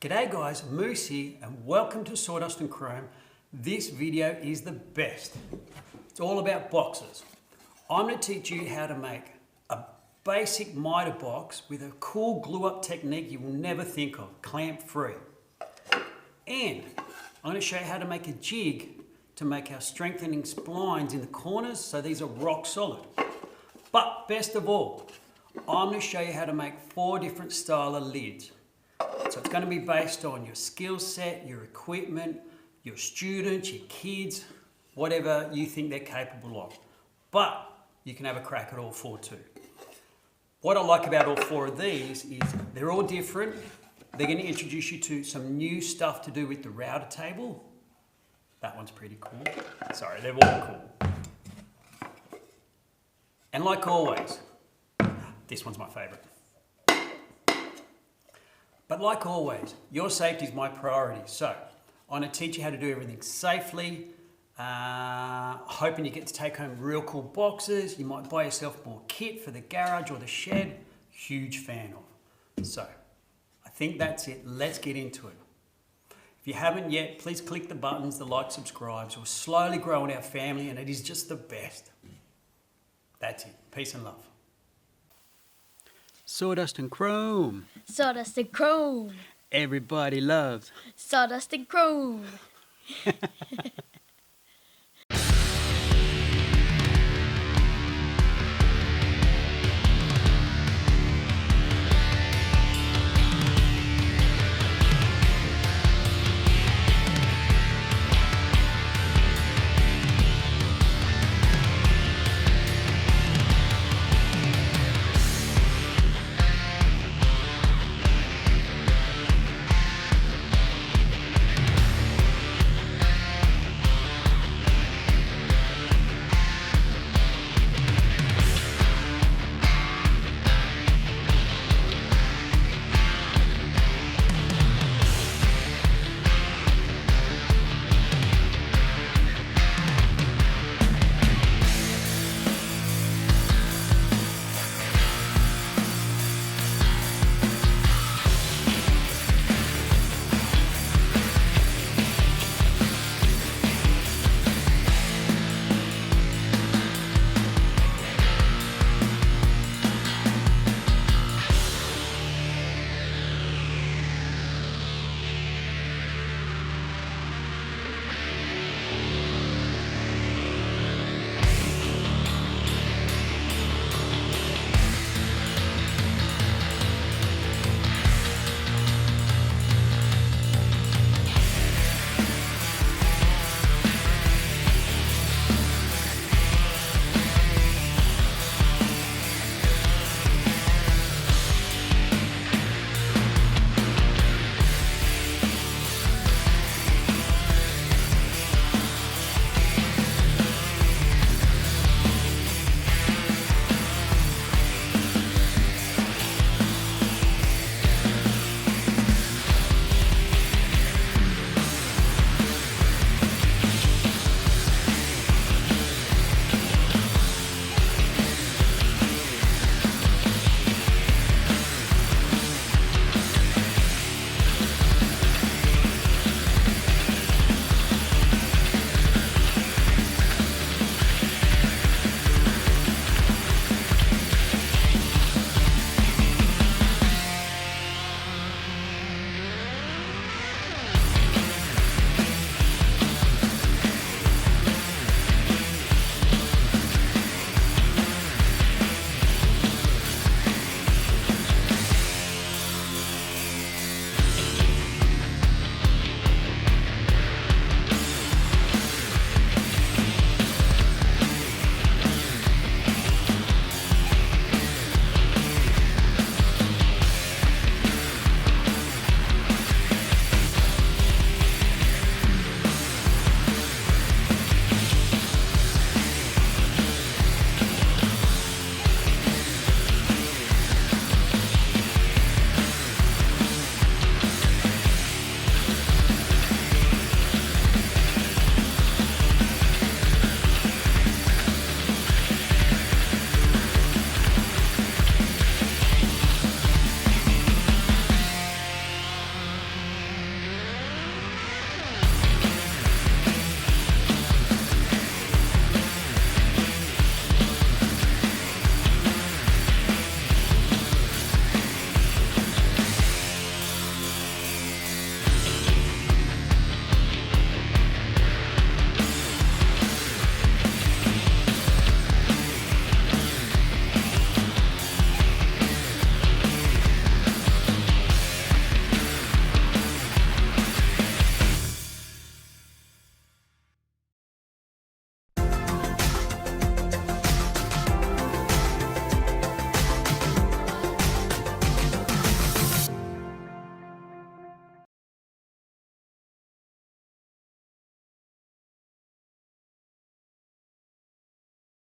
G'day guys, Moose here and welcome to Sawdust and Chrome. This video is the best. It's all about boxes. I'm going to teach you how to make a basic mitre box with a cool glue up technique you will never think of, clamp free. And I'm going to show you how to make a jig to make our strengthening splines in the corners so these are rock solid. But best of all, I'm going to show you how to make 4 different style of lids. So it's going to be based on your skill set, your equipment, your students, your kids, whatever you think they're capable of. But you can have a crack at all 4 too. What I like about all 4 of these is they're all different. They're going to introduce you to some new stuff to do with the router table. That one's pretty cool. Sorry, they're all cool. And like always, this one's my favourite. But like always, your safety is my priority. So I'm going to teach you how to do everything safely. Hoping you get to take home real cool boxes. You might buy yourself more kit for the garage or the shed. Huge fan of. So I think that's it. Let's get into it. If you haven't yet, please click the buttons, the like, subscribes. We're slowly growing our family and it is just the best. That's it. Peace and love. Sawdust and Chrome. Sawdust and Chrome. Everybody loves Sawdust and Chrome.